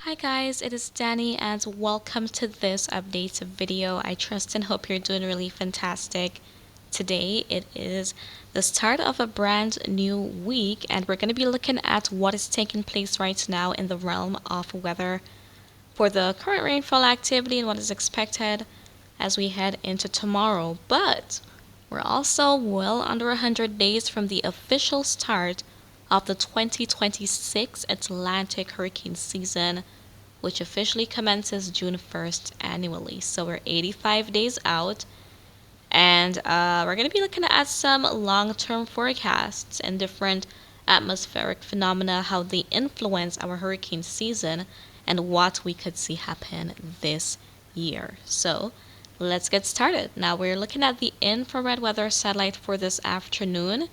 Hi guys, it is Dani and welcome to this update video. I trust and hope you're doing really fantastic. Today it is the start of a brand new week and we're going to be looking at what is taking place right now in the realm of weather for the current rainfall activity and what is expected as we head into tomorrow. But we're also well under 100 days from the official start of the 2026 Atlantic hurricane season, which officially commences June 1st annually. So we're 85 days out, and we're going to be looking at some long-term forecasts and different atmospheric phenomena, how they influence our hurricane season, and what we could see happen this year. So let's get started. Now we're looking at the infrared weather satellite for this afternoon.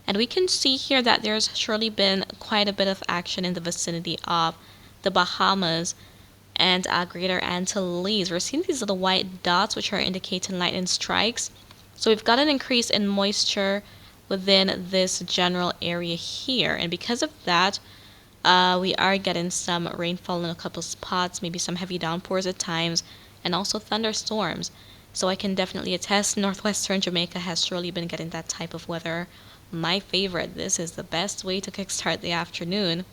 And we can see here that there's surely been quite a bit of action in the vicinity of the Bahamas and Greater Antilles. We're seeing these little white dots which are indicating lightning strikes. So we've got an increase in moisture within this general area here. And because of that, we are getting some rainfall in a couple spots, maybe some heavy downpours at times, and also thunderstorms. So I can definitely attest northwestern Jamaica has surely been getting that type of weather. My favorite. This is the best way to kickstart the afternoon.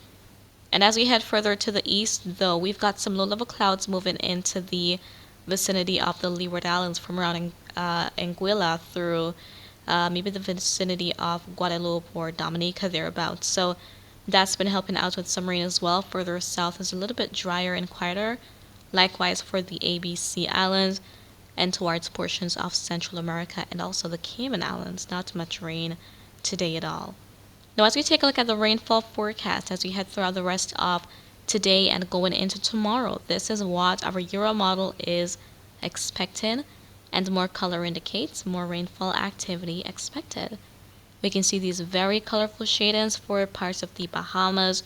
And as we head further to the east, though, we've got some low-level clouds moving into the vicinity of the Leeward Islands from around Anguilla through maybe the vicinity of Guadeloupe or Dominica thereabouts. So that's been helping out with some rain as well. Further south is a little bit drier and quieter. Likewise for the ABC Islands and towards portions of Central America and also the Cayman Islands. Not much rain today at all. Now as we take a look at the rainfall forecast as we head throughout the rest of today and going into tomorrow, this is what our Euro model is expecting, and more color indicates more rainfall activity expected. We can see these very colorful shadings for parts of the Bahamas,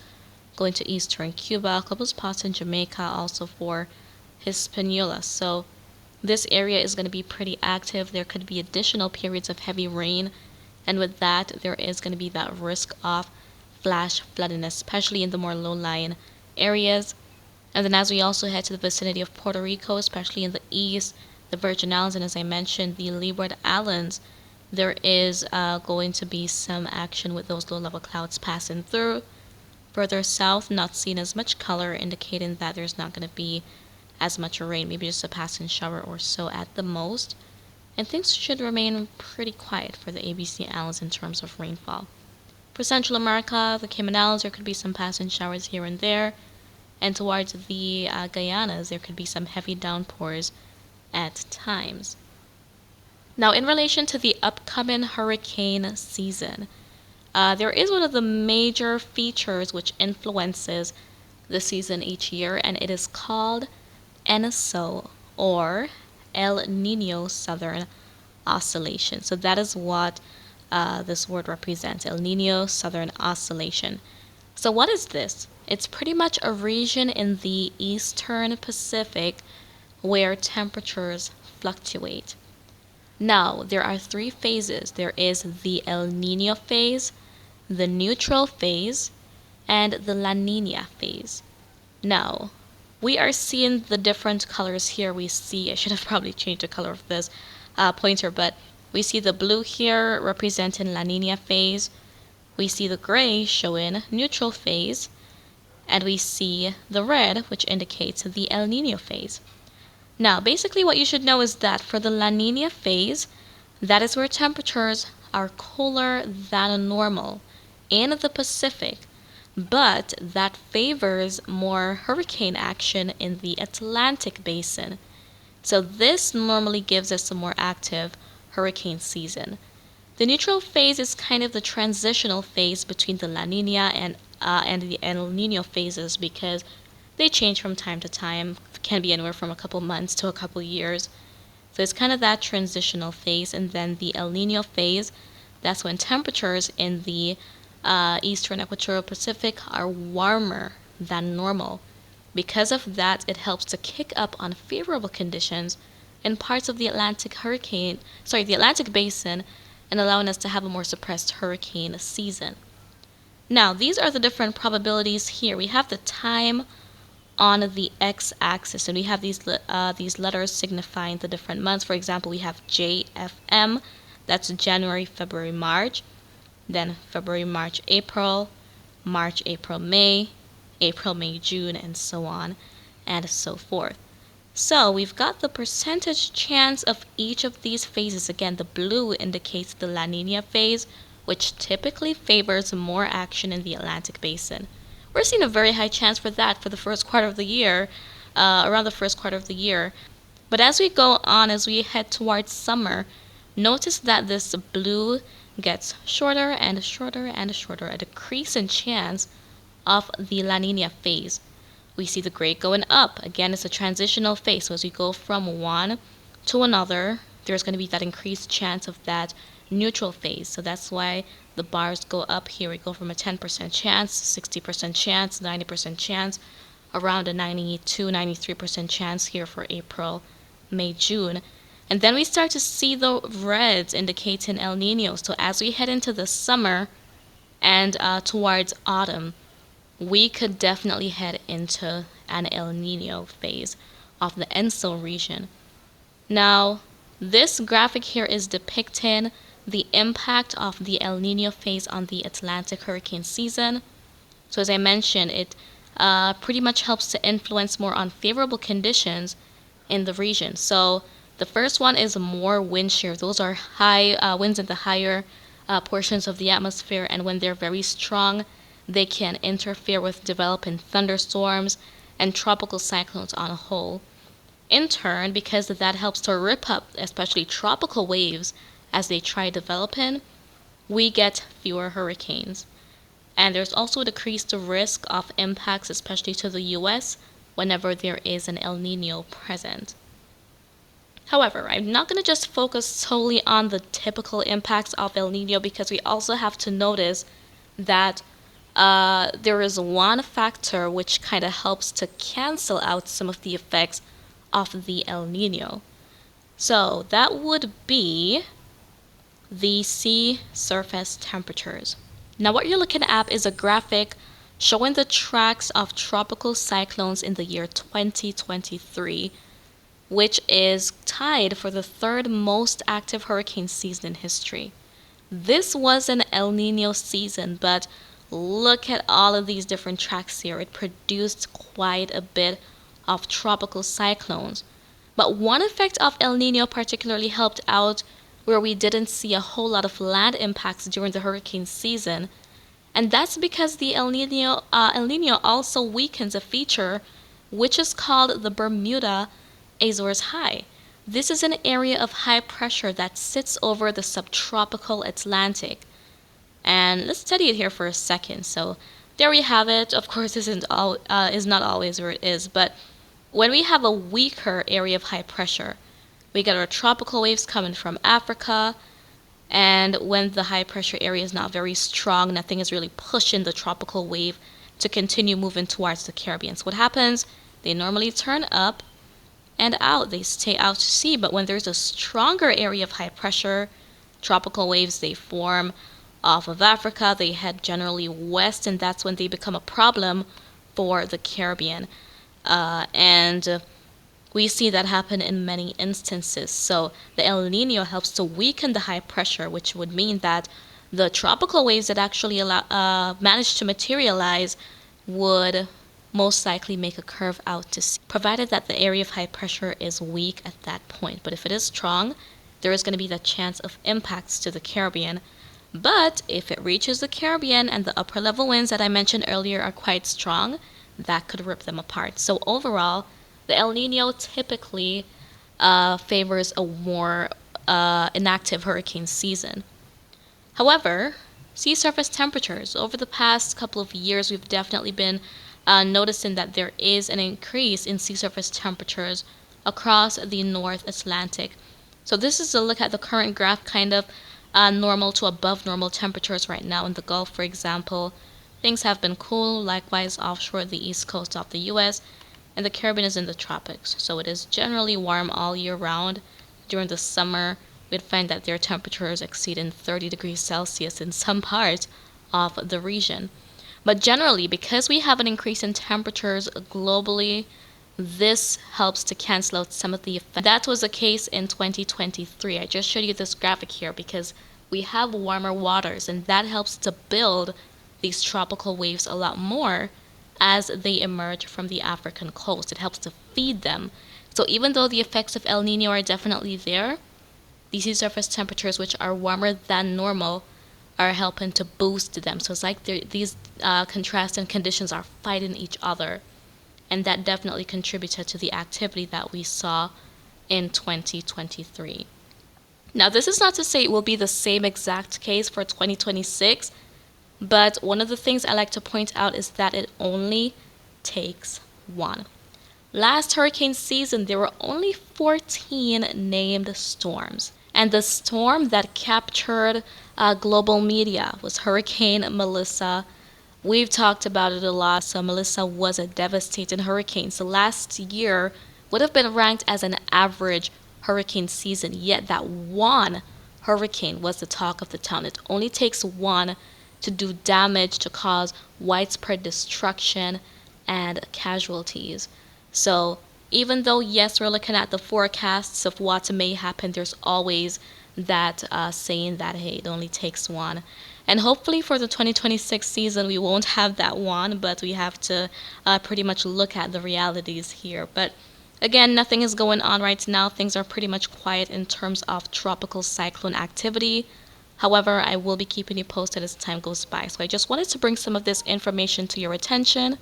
going to eastern Cuba, a couple spots in Jamaica, also for Hispaniola. So this area is going to be pretty active. There could be additional periods of heavy rain, and with that, there is going to be that risk of flash flooding, especially in the more low-lying areas. And then as we also head to the vicinity of Puerto Rico, especially in the east, the Virgin Islands, and as I mentioned, the Leeward Islands, there is going to be some action with those low-level clouds passing through. Further south, not seeing as much color, indicating that there's not going to be as much rain, maybe just a passing shower or so at the most. And things should remain pretty quiet for the ABC Islands in terms of rainfall. For Central America, the Cayman Islands, there could be some passing showers here and there. And towards the Guyanas, there could be some heavy downpours at times. Now, in relation to the upcoming hurricane season, there is one of the major features which influences the season each year, and it is called ENSO, or El Nino Southern Oscillation. So that is what this word represents, El Nino Southern Oscillation. So what is this? It's pretty much a region in the eastern Pacific where temperatures fluctuate. Now, there are three phases. There is the El Nino phase, the neutral phase, and the La Nina phase. Now, we are seeing the different colors here. We see, I should have probably changed the color of this pointer, but we see the blue here representing La Nina phase. We see the gray showing neutral phase, and we see the red, which indicates the El Nino phase. Now, basically what you should know is that for the La Nina phase, that is where temperatures are cooler than normal in the Pacific, but that favors more hurricane action in the Atlantic basin. So this normally gives us a more active hurricane season. The neutral phase is kind of the transitional phase between the La Nina and the El Nino phases, because they change from time to time. It can be anywhere from a couple months to a couple years. So it's kind of that transitional phase. And then the El Nino phase, that's when temperatures in the eastern equatorial Pacific are warmer than normal. Because of that, it helps to kick up unfavorable conditions in parts of the Atlantic basin, and allowing us to have a more suppressed hurricane season. Now, these are the different probabilities here. We have the time on the x-axis, and we have these letters signifying the different months. For example, we have JFM, that's January, February, March, then February, March, April, March, April, May, April, May, June, and so on and so forth. So we've got the percentage chance of each of these phases. Again, the blue indicates the La Nina phase, which typically favors more action in the Atlantic basin. We're seeing a very high chance for that for the first quarter of the year, around the first quarter of the year. But as we go on, as we head towards summer, notice that this blue gets shorter and shorter and shorter, a decrease in chance of the La Nina phase. We see the gray going up. Again, it's a transitional phase. So as we go from one to another, there's going to be that increased chance of that neutral phase. So that's why the bars go up here. We go from a 10% chance, 60% chance, 90% chance, around a 92, 93% chance here for April, May, June. And then we start to see the reds indicating El Nino. So as we head into the summer and towards autumn, we could definitely head into an El Nino phase of the ENSO region. Now, this graphic here is depicting the impact of the El Nino phase on the Atlantic hurricane season. So as I mentioned, it pretty much helps to influence more unfavorable conditions in the region. So the first one is more wind shear. Those are high winds in the higher portions of the atmosphere, and when they're very strong, they can interfere with developing thunderstorms and tropical cyclones on a whole. In turn, because that helps to rip up especially tropical waves as they try developing, we get fewer hurricanes. And there's also a decreased risk of impacts, especially to the US, whenever there is an El Nino present. However, I'm not going to just focus solely on the typical impacts of El Nino, because we also have to notice that there is one factor which kind of helps to cancel out some of the effects of the El Nino. So that would be the sea surface temperatures. Now what you're looking at is a graphic showing the tracks of tropical cyclones in the year 2023, which is tied for the third most active hurricane season in history. This was an El Nino season, but look at all of these different tracks here. It produced quite a bit of tropical cyclones. But one effect of El Nino particularly helped out where we didn't see a whole lot of land impacts during the hurricane season. And that's because the El Nino also weakens a feature which is called the Bermuda Azores High. This is an area of high pressure that sits over the subtropical Atlantic. And let's study it here for a second. So there we have it. Of course, this is not always where it is, but when we have a weaker area of high pressure, we get our tropical waves coming from Africa, and when the high pressure area is not very strong, nothing is really pushing the tropical wave to continue moving towards the Caribbean. So what happens? They normally turn up and out. They stay out to sea, but when there's a stronger area of high pressure, tropical waves, they form off of Africa, they head generally west, and that's when they become a problem for the Caribbean. And we see that happen in many instances. So the El Nino helps to weaken the high pressure, which would mean that the tropical waves that actually manage to materialize would most likely make a curve out to sea, provided that the area of high pressure is weak at that point. But if it is strong, there is going to be the chance of impacts to the Caribbean. But if it reaches the Caribbean and the upper level winds that I mentioned earlier are quite strong, that could rip them apart. So overall, the El Nino typically favors a more inactive hurricane season. However, sea surface temperatures, over the past couple of years, we've definitely been noticing that there is an increase in sea surface temperatures across the North Atlantic. So this is a look at the current graph, kind of normal to above normal temperatures right now in the Gulf, for example. Things have been cool, likewise offshore the east coast of the US, and the Caribbean is in the tropics, so it is generally warm all year round. During the summer, we'd find that their temperatures exceeding 30 degrees Celsius in some parts of the region. But generally, because we have an increase in temperatures globally, this helps to cancel out some of the effects. That was the case in 2023. I just showed you this graphic here because we have warmer waters, and that helps to build these tropical waves a lot more as they emerge from the African coast. It helps to feed them. So even though the effects of El Nino are definitely there, these sea surface temperatures, which are warmer than normal, are helping to boost them. So it's like these contrasting conditions are fighting each other. And that definitely contributed to the activity that we saw in 2023. Now, this is not to say it will be the same exact case for 2026, but one of the things I like to point out is that it only takes one. Last hurricane season, there were only 14 named storms. And the storm that captured global media was Hurricane Melissa. We've talked about it a lot. So Melissa was a devastating hurricane. So last year would have been ranked as an average hurricane season, yet that one hurricane was the talk of the town. It only takes one to do damage, to cause widespread destruction and casualties. So even though, yes, we're looking at the forecasts of what may happen, there's always that saying that, hey, it only takes one. And hopefully for the 2026 season, we won't have that one, but we have to pretty much look at the realities here. But again, nothing is going on right now. Things are pretty much quiet in terms of tropical cyclone activity. However, I will be keeping you posted as time goes by. So I just wanted to bring some of this information to your attention.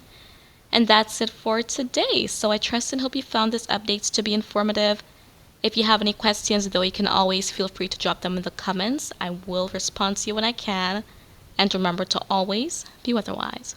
And that's it for today. So I trust and hope you found this update to be informative. If you have any questions, though, you can always feel free to drop them in the comments. I will respond to you when I can. And remember to always be weatherwise.